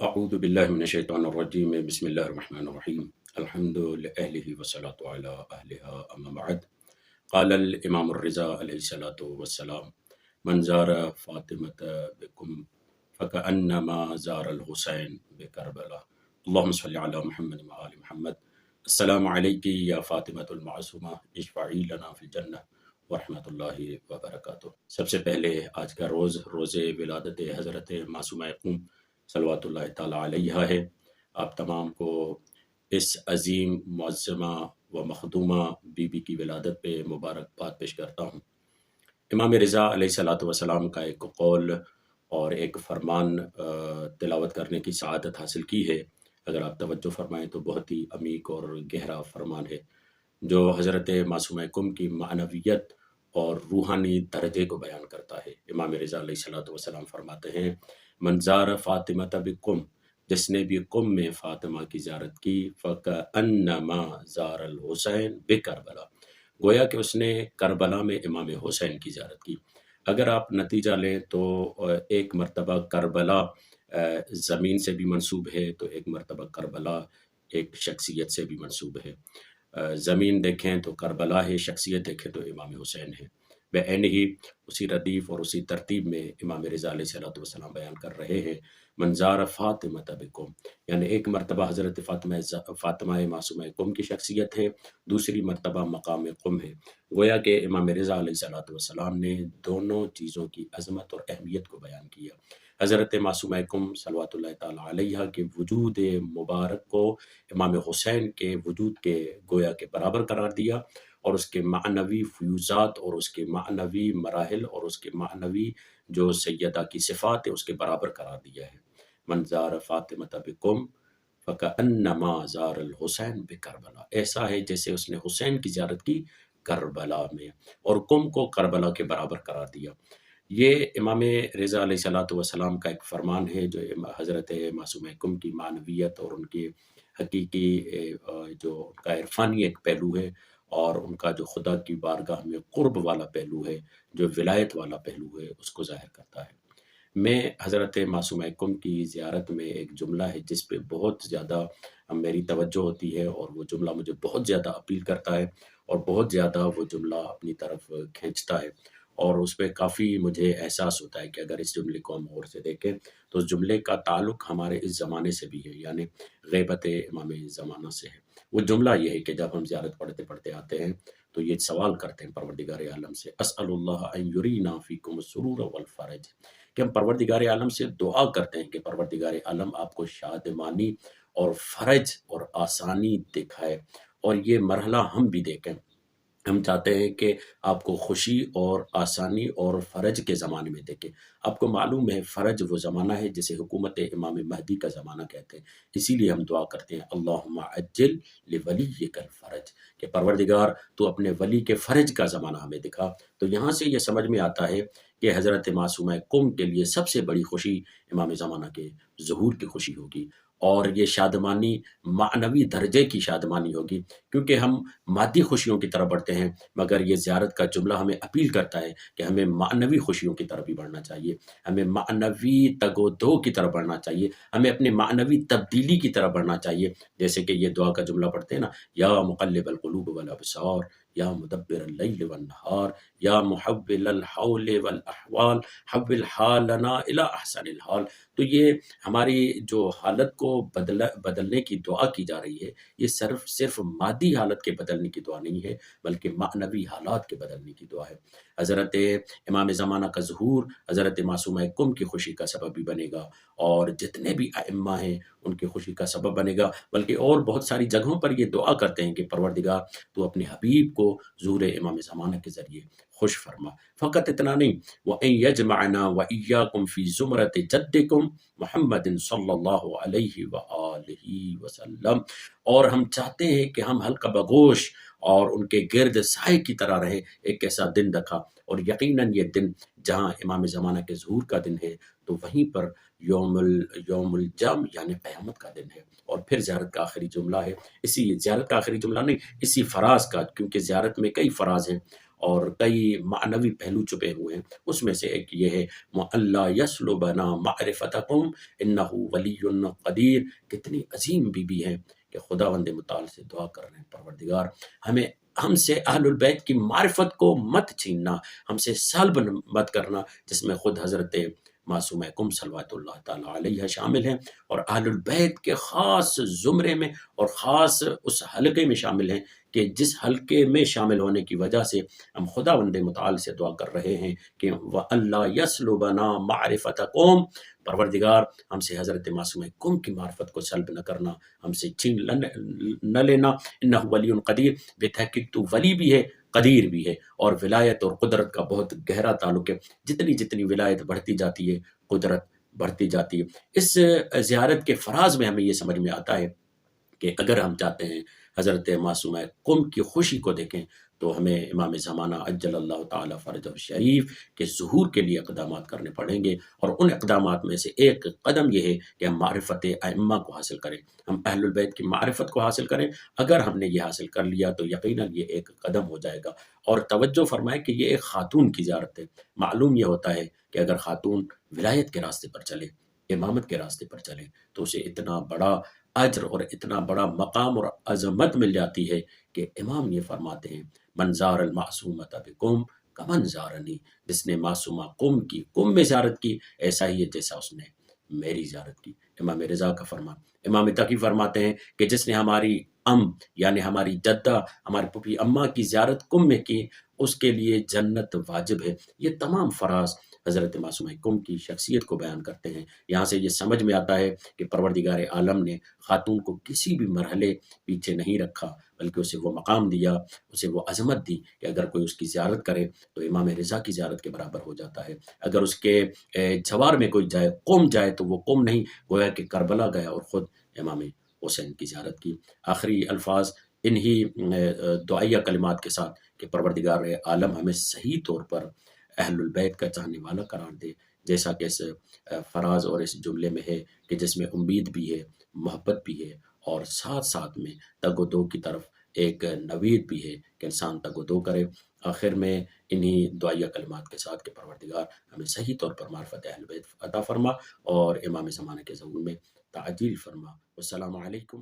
اعوذ باللہ من الشیطان الرجیم بسم اللہ الرحمن الرحیم الحمد للہ والصلاة علی اہلہا اما بعد قال الامام الرضا علیہ الصلاۃ والسلام من زار فاطمۃ بکم فکأنما زار الحسین بکربلا اللہم صلی علی محمد وآل محمد السلام علیکی یا فاطمۃ المعصومہ اشفعی لنا فی الجنہ ورحمۃ اللہ وبرکاتہ۔ سب سے پہلے آج کا روز ولادت حضرت معصومہ قم صلوات اللہ تعالیٰ علیہ ہے۔ آپ تمام کو اس عظیم معظمہ و مخدومہ بی بی کی ولادت پہ مبارکباد پیش کرتا ہوں۔ امام رضا علیہ الصلاۃ والسلام کا ایک قول اور ایک فرمان تلاوت کرنے کی سعادت حاصل کی ہے۔ اگر آپ توجہ فرمائیں تو بہت ہی عمیق اور گہرا فرمان ہے جو حضرت معصومہ قم کی معنویت اور روحانی درجے کو بیان کرتا ہے۔ امام رضا علیہ الصلاۃ والسلام فرماتے ہیں من زار فاطمہ بقم، جس نے بھی قم میں فاطمہ کی زیارت کی، فکأنما زار الحسین بکربلا، گویا کہ اس نے کربلا میں امام حسین کی زیارت کی۔ اگر آپ نتیجہ لیں تو ایک مرتبہ کربلا زمین سے بھی منسوب ہے تو ایک مرتبہ کربلا ایک شخصیت سے بھی منسوب ہے۔ زمین دیکھیں تو کربلا ہے، شخصیت دیکھیں تو امام حسین ہے۔ بعین ہی اسی ردیف اور اسی ترتیب میں امام رضا علیہ الصلوۃ والسلام بیان کر رہے ہیں من زار فاطمہ بکم، یعنی ایک مرتبہ حضرت فاطمہ معصومہ قم کی شخصیت ہے، دوسری مرتبہ مقام قم ہے۔ گویا کہ امام رضا علیہ الصلوۃ والسلام نے دونوں چیزوں کی عظمت اور اہمیت کو بیان کیا۔ حضرت معصومہ قم صلوات اللہ تعالیٰ علیہ کے وجود مبارک کو امام حسین کے وجود کے گویا کے برابر قرار دیا، اور اس کے معنوی فیوزات اور اس کے معنوی مراحل اور اس کے معنوی جو سیدہ کی صفات ہے اس کے برابر قرار دیا ہے۔ من زار فاطمہ بقم فکأنما زار الحسین بکربلا، ایسا ہے جیسے اس نے حسین کی زیارت کی کربلا میں، اور قم کو کربلا کے برابر قرار دیا۔ یہ امام رضا علیہ الصلوۃ والسلام کا ایک فرمان ہے جو حضرت معصومہ قم کی معنویت اور ان کی حقیقی جو ان کا عرفانی ایک پہلو ہے، اور ان کا جو خدا کی بارگاہ میں قرب والا پہلو ہے، جو ولایت والا پہلو ہے، اس کو ظاہر کرتا ہے۔ میں حضرت معصومہ قم کی زیارت میں ایک جملہ ہے جس پہ بہت زیادہ میری توجہ ہوتی ہے، اور وہ جملہ مجھے بہت زیادہ اپیل کرتا ہے اور بہت زیادہ وہ جملہ اپنی طرف کھینچتا ہے، اور اس پہ کافی مجھے احساس ہوتا ہے کہ اگر اس جملے کو ہم غور سے دیکھیں تو اس جملے کا تعلق ہمارے اس زمانے سے بھی ہے، یعنی غیبت امام زمانہ سے ہے۔ وہ جملہ یہ ہے کہ جب ہم زیارت پڑھتے پڑھتے آتے ہیں تو یہ سوال کرتے ہیں پروردگار عالم سے، اسأل اللہ ان یرینا فیکم السرور والفرج، کہ ہم پروردگار عالم سے دعا کرتے ہیں کہ پروردگار عالم آپ کو شادمانی اور فرج اور آسانی دکھائے، اور یہ مرحلہ ہم بھی دیکھیں۔ ہم چاہتے ہیں کہ آپ کو خوشی اور آسانی اور فرج کے زمانے میں دیکھیں۔ آپ کو معلوم ہے فرج وہ زمانہ ہے جسے حکومت امام مہدی کا زمانہ کہتے ہیں، اسی لیے ہم دعا کرتے ہیں اللہم عجل لولیک الفرج، کہ پروردگار تو اپنے ولی کے فرج کا زمانہ ہمیں دکھا۔ تو یہاں سے یہ سمجھ میں آتا ہے کہ حضرت معصومہ قم کے لیے سب سے بڑی خوشی امام زمانہ کے ظہور کی خوشی ہوگی، اور یہ شادمانی معنوی درجے کی شادمانی ہوگی، کیونکہ ہم مادی خوشیوں کی طرف بڑھتے ہیں، مگر یہ زیارت کا جملہ ہمیں اپیل کرتا ہے کہ ہمیں معنوی خوشیوں کی طرف بھی بڑھنا چاہیے، ہمیں معنوی تگ و دو کی طرف بڑھنا چاہیے، ہمیں اپنے معنوی تبدیلی کی طرف بڑھنا چاہیے۔ جیسے کہ یہ دعا کا جملہ پڑھتے ہیں نا، یا مقلب القلوب والابصار یا مدبر اللیل والنہار یا محول الحول والاحوال حول حالنا الی احسن الحال۔ تو یہ ہماری جو حالت کو بدلنے کی دعا کی جا رہی ہے، یہ صرف مادی حالت کے بدلنے کی دعا نہیں ہے، بلکہ معنوی حالات کے بدلنے کی دعا ہے۔ حضرت امام زمانہ کا ظہور حضرت معصومہ قم کی خوشی کا سبب بھی بنے گا، اور جتنے بھی ائمہ ہیں ان کی خوشی کا سبب بنے گا، بلکہ اور بہت ساری جگہوں پر یہ دعا کرتے ہیں کہ پروردگار تو اپنے حبیب کو ظہور امام زمانہ کے ذریعے خوش فرما۔ فقط اتنا نہیں، وَإِن يَجْمَعْنَا وَإِيَّاكُمْ فِي زُمْرَةِ جَدِّكُمْ محمد صلی اللہ علیہ وآلہ وسلم، اور ہم چاہتے ہیں کہ ہم حلقہ بگوش اور ان کے گرد سائے کی طرح رہے، ایک ایسا دن رکھا، اور یقیناً یہ دن جہاں امام زمانہ کے ظہور کا دن ہے تو وہیں پر یوم الجم یعنی قیامت کا دن ہے۔ اور پھر زیارت کا آخری جملہ ہے، اسی زیارت کا آخری جملہ نہیں، اسی فراز کا، کیونکہ زیارت میں کئی فراز ہیں، اور کئی معنوی پہلو چھپے ہوئے ہیں۔ اس میں سے ایک یہ ہے وَأَلَّا يَسْلُبَنَا مَعْرِفَتَكُمْ إِنَّهُ وَلِيٌّ قَدِيرٌ۔ کتنی عظیم بی بی ہے کہ خداوند متعال سے دعا کر رہے ہیں، پروردگار ہم سے اہل البیت کی معرفت کو مت چھیننا، ہم سے سلب مت کرنا، جس میں خود حضرت معصومہ کم صلوات اللہ تعالیٰ علیہ شامل ہیں، اور اہل البیت کے خاص زمرے میں اور خاص اس حلقے میں شامل ہیں کہ جس حلقے میں شامل ہونے کی وجہ سے ہم خداوند متعال سے دعا کر رہے ہیں کہ وَأَلَّا يَسْلُبَنَا مَعْرِفَتَكُمْ، پروردگار ہم سے حضرت معصومہ کم کی معرفت کو سلب نہ کرنا، ہم سے چھین نہ لینا۔ انہ ولی قدیر، بے تحقیق تو ولی بھی ہے، قدیر بھی ہے، اور ولایت اور قدرت کا بہت گہرا تعلق ہے۔ جتنی جتنی ولایت بڑھتی جاتی ہے، قدرت بڑھتی جاتی ہے۔ اس زیارت کے فراز میں ہمیں یہ سمجھ میں آتا ہے کہ اگر ہم چاہتے ہیں حضرت معصومہ کم کی خوشی کو دیکھیں تو ہمیں امام زمانہ عجل اللہ تعالیٰ فرجہ الشریف کے ظہور کے لیے اقدامات کرنے پڑیں گے، اور ان اقدامات میں سے ایک قدم یہ ہے کہ ہم معرفت ائمہ کو حاصل کریں، ہم اہل البیت کی معرفت کو حاصل کریں۔ اگر ہم نے یہ حاصل کر لیا تو یقیناً یہ ایک قدم ہو جائے گا۔ اور توجہ فرمائیں کہ یہ ایک خاتون کی زیارت ہے۔ معلوم یہ ہوتا ہے کہ اگر خاتون ولایت کے راستے پر چلے، امامت کے راستے پر چلے، تو اسے اتنا بڑا اجر اور اتنا بڑا مقام اور عظمت مل جاتی ہے کہ امام یہ فرماتے ہیں من زار المعصومۃ بقم کمن زارنی، جس نے معصومہ قم میں زیارت کی ایسا ہی ہے جیسا اس نے میری زیارت کی۔ امام رضا کا فرمان، امام تقی فرماتے ہیں کہ جس نے ہماری یعنی ہماری جدہ، ہماری پھوپھی اماں کی زیارت قم میں کی، اس کے لیے جنت واجب ہے۔ یہ تمام فراز حضرت معصومہ کم کی شخصیت کو بیان کرتے ہیں۔ یہاں سے یہ سمجھ میں آتا ہے کہ پروردگار عالم نے خاتون کو کسی بھی مرحلے پیچھے نہیں رکھا، بلکہ اسے وہ مقام دیا، اسے وہ عظمت دی کہ اگر کوئی اس کی زیارت کرے تو امام رضا کی زیارت کے برابر ہو جاتا ہے۔ اگر اس کے جوار میں کوئی جائے، قم جائے، تو وہ قم نہیں، گویا کہ کربلا گیا اور خود امام حسین کی زیارت کی۔ آخری الفاظ انہی دعائیہ کلمات کے ساتھ کہ پروردگار عالم ہمیں صحیح طور پر اہل البیت کا چاہنے والا قرار دے، جیسا کہ اس فراز اور اس جملے میں ہے کہ جس میں امید بھی ہے، محبت بھی ہے، اور ساتھ ساتھ میں تگ و دو کی طرف ایک نوید بھی ہے کہ انسان تگ و دو کرے۔ آخر میں انہی دعائیہ کلمات کے ساتھ کہ پروردگار ہمیں صحیح طور پر معرفت اہل بیت عطا فرما اور امام زمانہ کے ظہور میں تعجیل فرما۔ والسلام علیکم